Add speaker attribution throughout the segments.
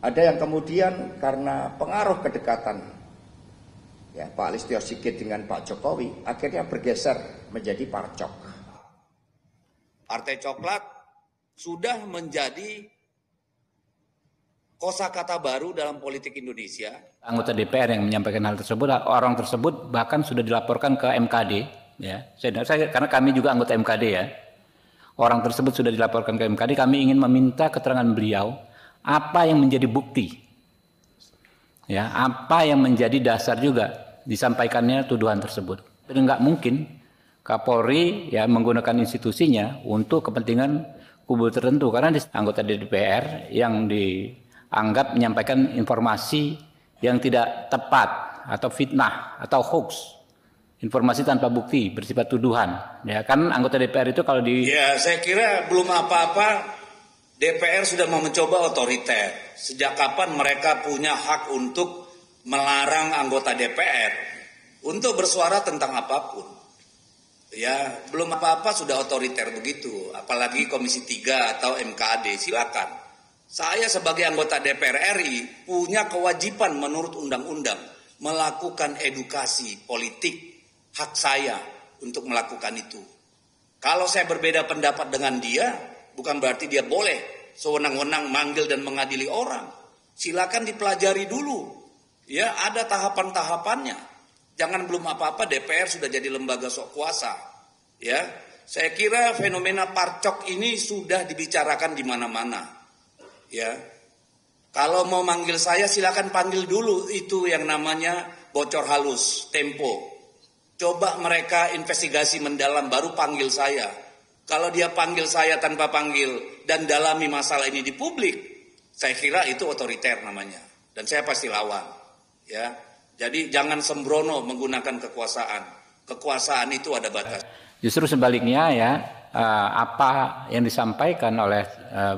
Speaker 1: Ada yang kemudian karena pengaruh kedekatan ya Pak Listio Sigit dengan Pak Jokowi akhirnya bergeser menjadi parcok.
Speaker 2: Partai Coklat sudah menjadi kosakata baru dalam politik Indonesia.
Speaker 3: Anggota DPR yang menyampaikan hal tersebut, orang tersebut bahkan sudah dilaporkan ke MKD. Ya, karena kami juga anggota MKD ya. Orang tersebut sudah dilaporkan ke MKD. Kami ingin meminta keterangan beliau apa yang menjadi bukti, ya, apa yang menjadi dasar juga disampaikannya tuduhan tersebut. Dan nggak mungkin Kapolri ya menggunakan institusinya untuk kepentingan kubu tertentu, karena anggota DPR yang dianggap menyampaikan informasi yang tidak tepat atau fitnah atau hoax. Informasi tanpa bukti bersifat tuduhan, ya kan anggota DPR itu kalau di
Speaker 2: ya saya kira belum apa-apa DPR sudah mau mencoba otoriter. Sejak kapan mereka punya hak untuk melarang anggota DPR untuk bersuara tentang apapun? Ya belum apa-apa sudah otoriter begitu, apalagi Komisi 3 atau MKD. Silakan. Saya sebagai anggota DPR RI punya kewajiban menurut undang-undang melakukan edukasi politik. Hak saya untuk melakukan itu. Kalau saya berbeda pendapat dengan dia, bukan berarti dia boleh sewenang-wenang manggil dan mengadili orang. Silakan dipelajari dulu. Ya, ada tahapan-tahapannya. Jangan belum apa-apa DPR sudah jadi lembaga sok kuasa. Ya, saya kira fenomena parcok ini sudah dibicarakan di mana-mana. Ya. Kalau mau manggil saya silakan panggil dulu itu yang namanya bocor halus, Tempo. Coba mereka investigasi mendalam baru panggil saya. Kalau dia panggil saya tanpa panggil dan dalami masalah ini di publik, saya kira itu otoriter namanya. Dan saya pasti lawan. Ya, jadi jangan sembrono menggunakan kekuasaan. Kekuasaan itu ada batas.
Speaker 3: Justru sebaliknya ya, apa yang disampaikan oleh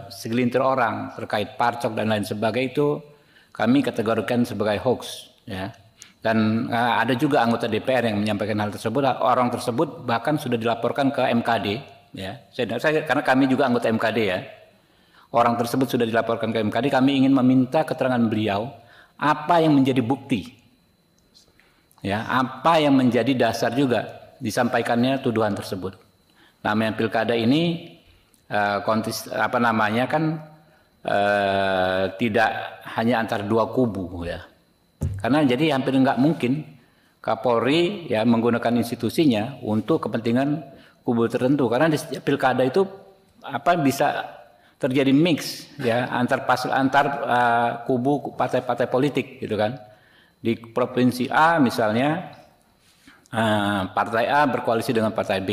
Speaker 3: segelintir orang terkait parcok dan lain sebagainya itu kami kategorikan sebagai hoax. Ya. Dan ada juga anggota DPR yang menyampaikan hal tersebut. Orang tersebut bahkan sudah dilaporkan ke MKD. Ya, karena kami juga anggota MKD ya. Orang tersebut sudah dilaporkan ke MKD. Kami ingin meminta keterangan beliau apa yang menjadi bukti, ya, apa yang menjadi dasar juga disampaikannya tuduhan tersebut. Namanya pilkada ini tidak hanya antara dua kubu ya. Karena jadi hampir nggak mungkin Kapolri ya menggunakan institusinya untuk kepentingan kubu tertentu. Karena di setiap pilkada itu bisa terjadi mix ya antar kubu partai-partai politik gitu kan. Di provinsi A misalnya partai A berkoalisi dengan partai B.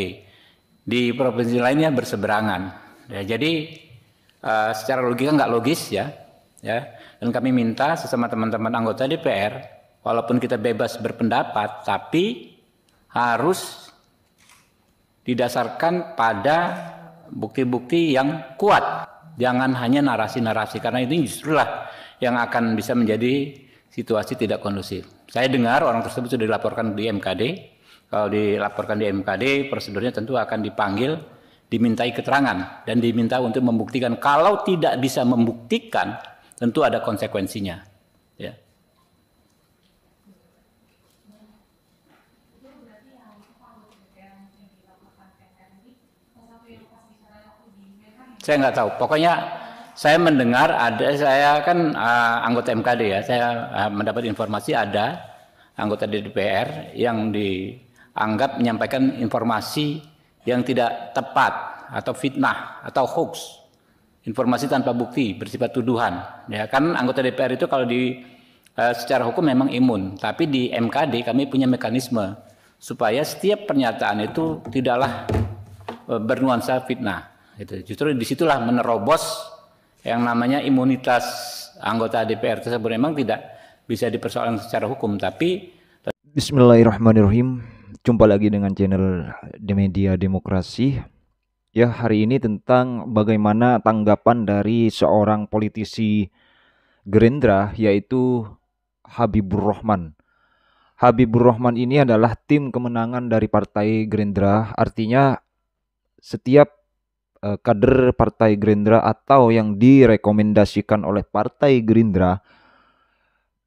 Speaker 3: Di provinsi lainnya berseberangan. Ya, jadi secara logika nggak logis ya. Dan kami minta sesama teman-teman anggota DPR, walaupun kita bebas berpendapat, tapi harus didasarkan pada bukti-bukti yang kuat. Jangan hanya narasi-narasi, karena ini justrulah yang akan bisa menjadi situasi tidak kondusif. Saya dengar orang tersebut sudah dilaporkan di MKD. Kalau dilaporkan di MKD, prosedurnya tentu akan dipanggil, dimintai keterangan, dan diminta untuk membuktikan. Kalau tidak bisa membuktikan, tentu ada konsekuensinya. Ya. Saya nggak tahu. Pokoknya saya mendengar saya kan anggota MKD ya. Saya mendapat informasi ada anggota DPR yang dianggap menyampaikan informasi yang tidak tepat atau fitnah atau hoax. Informasi tanpa bukti bersifat tuduhan. Ya kan anggota DPR itu kalau secara hukum memang imun, tapi di MKD kami punya mekanisme supaya setiap pernyataan itu tidaklah bernuansa fitnah. Gitu. Justru disitulah menerobos yang namanya imunitas anggota DPR tersebut memang tidak bisa dipersoalkan secara hukum, tapi
Speaker 4: Bismillahirrahmanirrahim. Jumpa lagi dengan channel The Media Demokrasi. Ya, hari ini tentang bagaimana tanggapan dari seorang politisi Gerindra yaitu Habibur Rahman. Habibur Rahman ini adalah tim kemenangan dari Partai Gerindra. Artinya setiap kader Partai Gerindra atau yang direkomendasikan oleh Partai Gerindra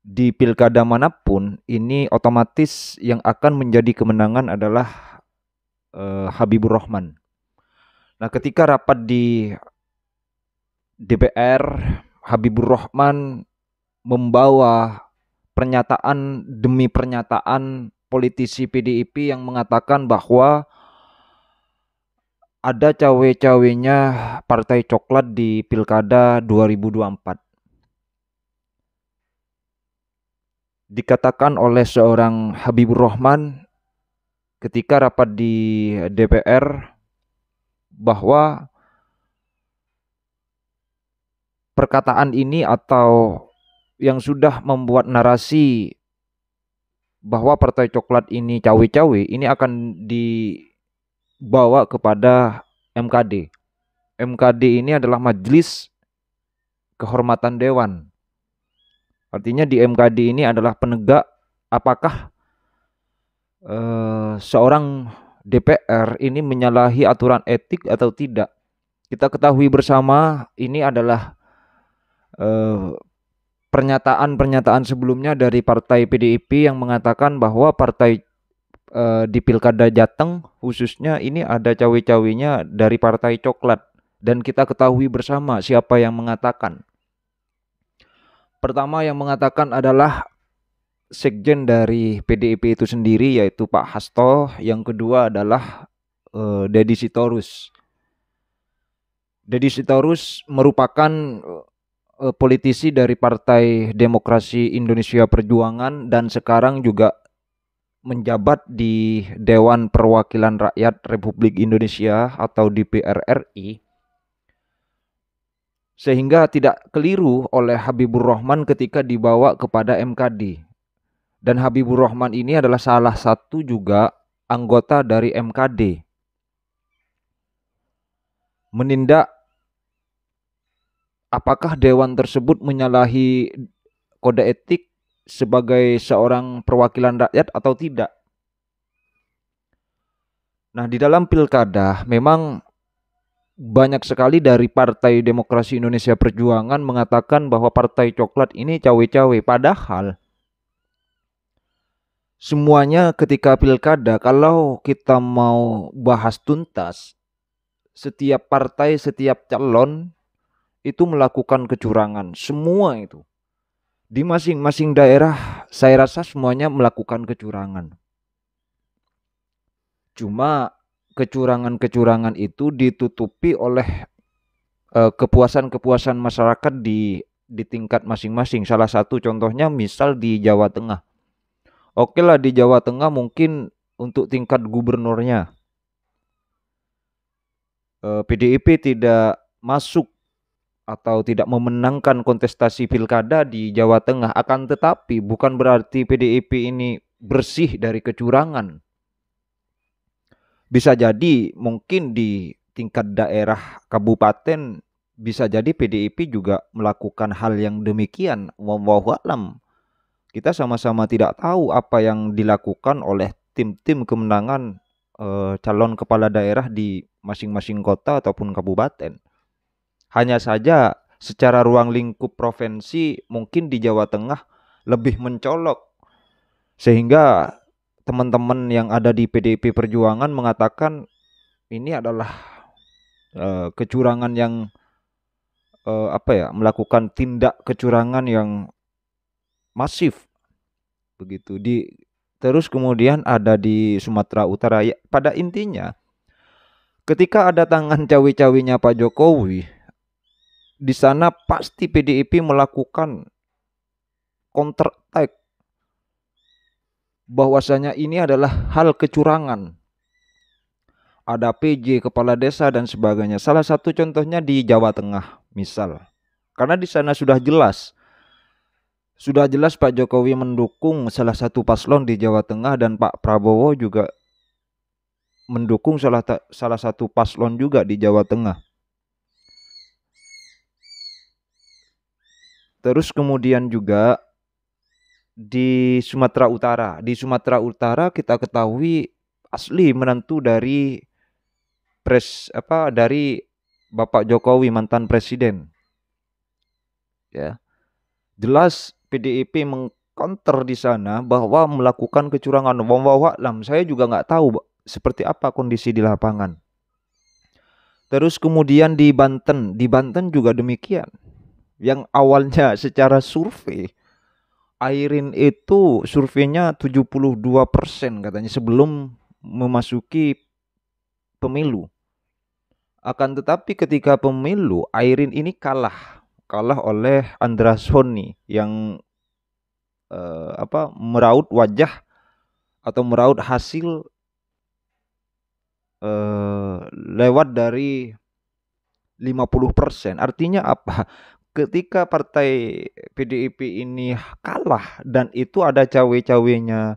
Speaker 4: di pilkada manapun, ini otomatis yang akan menjadi kemenangan adalah Habibur Rahman. Nah, ketika rapat di DPR, Habibur Rahman membawa pernyataan demi pernyataan politisi PDIP yang mengatakan bahwa ada cawe-cawenya Partai Coklat di Pilkada 2024. Dikatakan oleh seorang Habibur Rahman ketika rapat di DPR bahwa perkataan ini atau yang sudah membuat narasi bahwa Partai Coklat ini cawe-cawe ini akan dibawa kepada MKD. MKD ini adalah Majelis Kehormatan Dewan. Artinya di MKD ini adalah penegak apakah seorang DPR ini menyalahi aturan etik atau tidak. Kita ketahui bersama ini adalah pernyataan-pernyataan sebelumnya dari partai PDIP yang mengatakan bahwa partai di Pilkada Jateng khususnya ini ada cawe-cawenya dari Partai Coklat. Dan kita ketahui bersama siapa yang mengatakan. Pertama yang mengatakan adalah sekjen dari PDIP itu sendiri yaitu Pak Hasto. Yang kedua adalah Deddy Sitorus. Deddy Sitorus merupakan politisi dari Partai Demokrasi Indonesia Perjuangan dan sekarang juga menjabat di Dewan Perwakilan Rakyat Republik Indonesia atau DPR RI. Sehingga tidak keliru oleh Habibur Rahman ketika dibawa kepada MKD. Dan Habibur Rahman ini adalah salah satu juga anggota dari MKD. Menindak apakah dewan tersebut menyalahi kode etik sebagai seorang perwakilan rakyat atau tidak. Nah, di dalam pilkada memang banyak sekali dari Partai Demokrasi Indonesia Perjuangan mengatakan bahwa Partai Coklat ini cawe-cawe. Padahal semuanya ketika pilkada, kalau kita mau bahas tuntas, setiap partai, setiap calon itu melakukan kecurangan. Semua itu. Di masing-masing daerah saya rasa semuanya melakukan kecurangan. Cuma kecurangan-kecurangan itu ditutupi oleh kepuasan-kepuasan masyarakat di tingkat masing-masing. Salah satu contohnya misal di Jawa Tengah. Oke lah, di Jawa Tengah mungkin untuk tingkat gubernurnya PDIP tidak masuk atau tidak memenangkan kontestasi pilkada di Jawa Tengah. Akan tetapi bukan berarti PDIP ini bersih dari kecurangan. Bisa jadi mungkin di tingkat daerah kabupaten bisa jadi PDIP juga melakukan hal yang demikian. Wallahu a'lam. Kita sama-sama tidak tahu apa yang dilakukan oleh tim-tim kemenangan calon kepala daerah di masing-masing kota ataupun kabupaten. Hanya saja secara ruang lingkup provinsi mungkin di Jawa Tengah lebih mencolok. Sehingga teman-teman yang ada di PDIP Perjuangan mengatakan ini adalah kecurangan yang melakukan tindak kecurangan yang masif begitu. Terus kemudian ada di Sumatera Utara. Ya, pada intinya ketika ada tangan cawe-cawenya Pak Jokowi, di sana pasti PDIP melakukan counter attack bahwasanya ini adalah hal kecurangan. Ada PJ, kepala desa dan sebagainya. Salah satu contohnya di Jawa Tengah misal. Karena di sana sudah jelas Pak Jokowi mendukung salah satu paslon di Jawa Tengah dan Pak Prabowo juga mendukung salah satu paslon juga di Jawa Tengah. Terus kemudian juga di Sumatera Utara. Di Sumatera Utara kita ketahui asli menantu dari Bapak Jokowi mantan presiden. Ya. Jelas PDIP mengcounter di sana bahwa melakukan kecurangan. Wallahu a'lam, saya juga nggak tahu seperti apa kondisi di lapangan. Terus kemudian di Banten juga demikian. Yang awalnya secara survei, Airin itu surveinya 72% katanya sebelum memasuki pemilu. Akan tetapi ketika pemilu, Airin ini kalah oleh Andra Soni yang meraut wajah atau meraut hasil lewat dari 50%. Artinya apa? Ketika partai PDIP ini kalah dan itu ada cawe-cawenya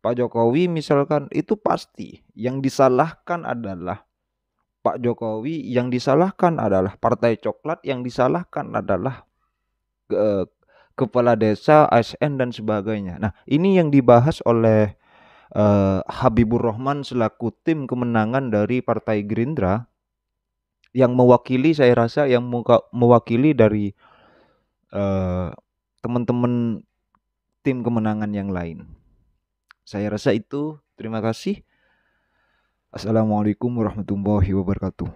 Speaker 4: Pak Jokowi misalkan, itu pasti yang disalahkan adalah Pak Jokowi, yang disalahkan adalah Partai Coklat, yang disalahkan adalah kepala desa, ASN dan sebagainya. Nah, ini yang dibahas oleh Habibur Rahman selaku tim kemenangan dari Partai Gerindra, yang mewakili, saya rasa yang mewakili dari teman-teman tim kemenangan yang lain. Saya rasa itu. Terima kasih. Assalamualaikum warahmatullahi wabarakatuh.